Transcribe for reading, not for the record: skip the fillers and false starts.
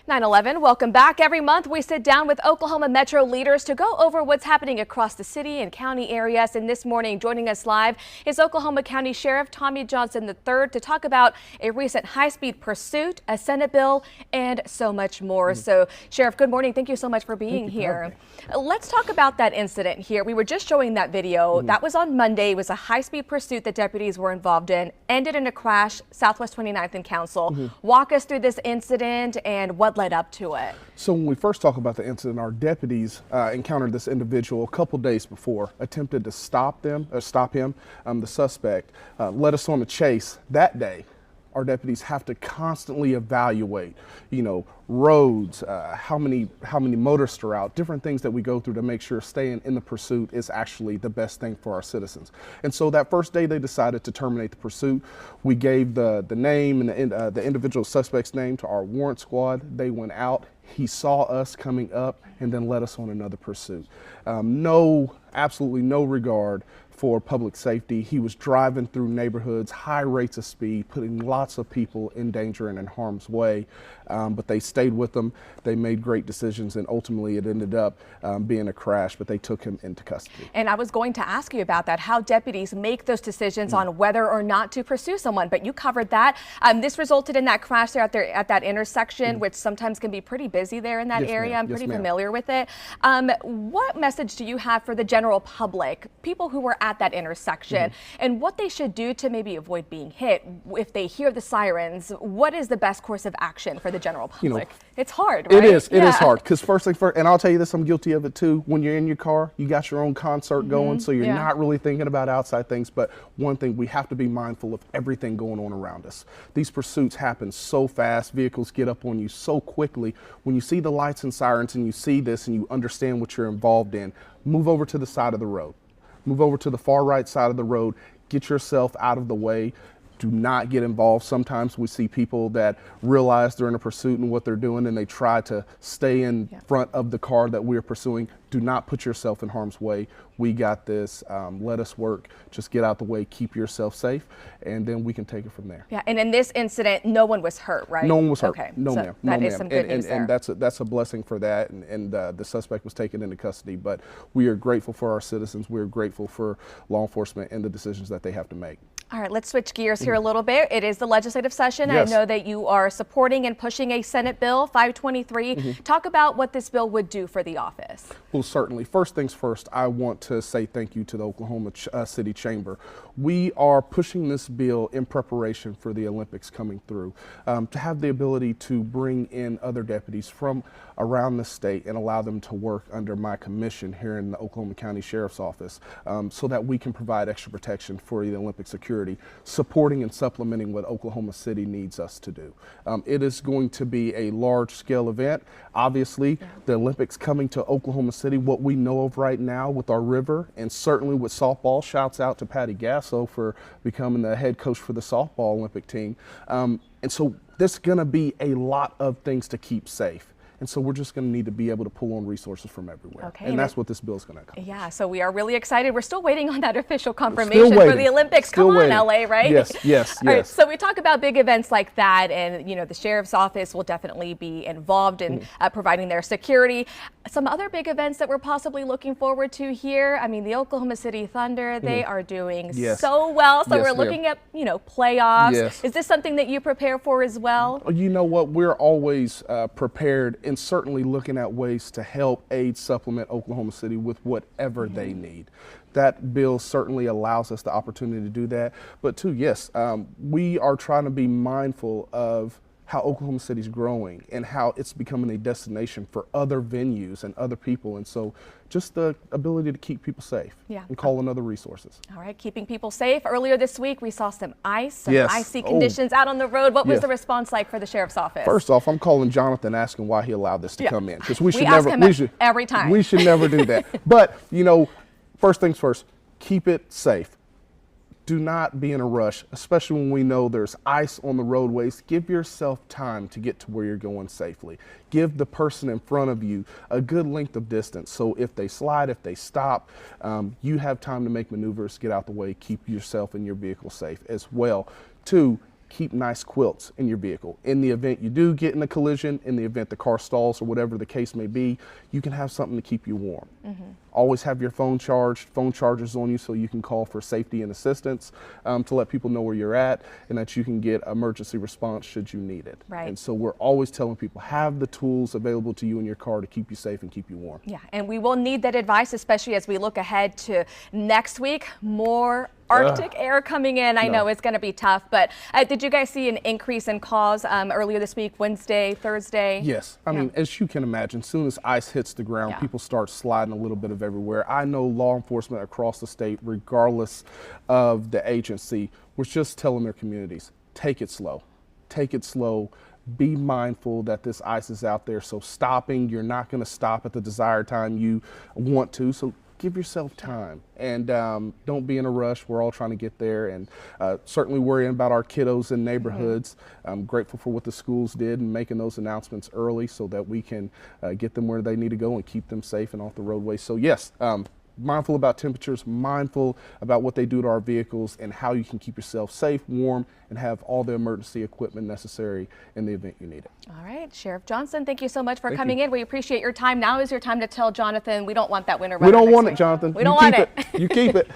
9/11, welcome back. Every month we sit down with Oklahoma Metro leaders to go over what's happening across the city and county areas. And this morning, joining us live is Oklahoma County Sheriff Tommy Johnson III to talk about a recent high-speed pursuit, a Senate bill, and so much more. So, Sheriff, good morning. Thank you so much for being here. Let's talk about that incident here. We were just showing that video. That was on Monday. It was a high-speed pursuit that deputies were involved in, ended in a crash, Southwest 29th and Council. Walk us through this incident and what led up to it. So when we first talk about the incident, our deputies encountered this individual a couple days before, attempted to stop him. The suspect led us on a chase that day. Our deputies have to constantly evaluate, roads, how many motorists are out, different things that we go through to make sure staying in the pursuit is actually the best thing for our citizens. And so that first day they decided to terminate the pursuit. We gave the name and the individual suspect's name to our warrant squad. They went out. He saw us coming up and then led us on another pursuit. Absolutely no regard for public safety. He was driving through neighborhoods, high rates of speed, putting lots of people in danger and in harm's way. But they stayed with him. They made great decisions, and ultimately it ended up being a crash, but they took him into custody. And I was going to ask you about that, how deputies make those decisions on whether or not to pursue someone, but you covered that. This resulted in that crash there at that intersection, which sometimes can be pretty busy there in that area. I'm pretty familiar with it. What message do you have for the general public, people who were at that intersection, and what they should do to maybe avoid being hit if they hear the sirens? What is the best course of action for the general public? It's hard, right? It is hard, because first thing first, and I'll tell you this, I'm guilty of it too. When you're in your car, you got your own concert going, so you're not really thinking about outside things. But one thing, we have to be mindful of everything going on around us. These pursuits happen so fast, vehicles get up on you so quickly. When you see the lights and sirens and you see this and you understand what you're involved in, move over to the side of the road. Move over to the far right side of the road. Get yourself out of the way. Do not get involved. Sometimes we see people that realize they're in a pursuit and what they're doing, and they try to stay in front of the car that we're pursuing. Do not put yourself in harm's way. We got this. Let us work. Just get out the way. Keep yourself safe, and then we can take it from there. Yeah, and in this incident, no one was hurt, right? No one was hurt. Okay, no, so ma'am. That no, is ma'am. some good news there. And that's a blessing for that. And the suspect was taken into custody. But we are grateful for our citizens. We are grateful for law enforcement and the decisions that they have to make. All right, let's switch gears here a little bit. It is the legislative session. Yes. I know that you are supporting and pushing a Senate bill, 523. Talk about what this bill would do for the office. Well, certainly. First things first, I want to say thank you to the Oklahoma City Chamber. We are pushing this bill in preparation for the Olympics coming through, to have the ability to bring in other deputies from around the state and allow them to work under my commission here in the Oklahoma County Sheriff's Office, so that we can provide extra protection for the Olympic security, supporting and supplementing what Oklahoma City needs us to do. It is going to be a large-scale event. Obviously, the Olympics coming to Oklahoma City, what we know of right now with our river, and certainly with softball, shouts out to Patty Gasso for becoming the head coach for the softball Olympic team. And so there's going to be a lot of things to keep safe. And so we're just going to need to be able to pull on resources from everywhere. Okay, and that's what this bill is going to accomplish. Yeah, so we are really excited. We're still waiting on that official confirmation for the Olympics. Come on, LA, right? Yes. All right, so we talk about big events like that, and the sheriff's office will definitely be involved in providing their security. Some other big events that we're possibly looking forward to here. I mean, the Oklahoma City Thunder, they are doing so well. So we're looking at, playoffs. Yes. Is this something that you prepare for as well? You know what? We're always prepared, and certainly looking at ways to help aid, supplement Oklahoma City with whatever they need. That bill certainly allows us the opportunity to do that. But too, yes, we are trying to be mindful of how Oklahoma City's growing and how it's becoming a destination for other venues and other people. And so just the ability to keep people safe and call in other resources. All right, keeping people safe. Earlier this week, we saw some icy conditions out on the road. What was the response like for the sheriff's office? First off, I'm calling Jonathan asking why he allowed this to come in, because we should every time. We should never do that. But, first things first, keep it safe. Do not be in a rush, especially when we know there's ice on the roadways. Give yourself time to get to where you're going safely. Give the person in front of you a good length of distance. So if they slide, if they stop, you have time to make maneuvers, get out the way, keep yourself and your vehicle safe as well. Two, keep nice quilts in your vehicle. In the event you do get in a collision, in the event the car stalls or whatever the case may be, you can have something to keep you warm. Always have your phone charged, phone chargers on you so you can call for safety and assistance, to let people know where you're at and that you can get emergency response should you need it. Right. And so we're always telling people, have the tools available to you in your car to keep you safe and keep you warm. Yeah, and we will need that advice, especially as we look ahead to next week. More Arctic air coming in. I know it's going to be tough, but did you guys see an increase in calls earlier this week, Wednesday, Thursday? Yes. I mean, as you can imagine, as soon as ice hits the ground, people start sliding a little bit of everywhere. I know law enforcement across the state, regardless of the agency, was just telling their communities, take it slow. Take it slow. Be mindful that this ice is out there. So stopping, you're not going to stop at the desired time you want to. So give yourself time and don't be in a rush. We're all trying to get there, and certainly worrying about our kiddos in neighborhoods. I'm grateful for what the schools did and making those announcements early so that we can get them where they need to go and keep them safe and off the roadway. So yes, mindful about temperatures, mindful about what they do to our vehicles and how you can keep yourself safe, warm, and have all the emergency equipment necessary in the event you need it. All right, Sheriff Johnson, thank you so much for coming in. We appreciate your time. Now is your time to tell Jonathan we don't want that winter weather. We don't want next it, Jonathan. We don't want it. You keep it.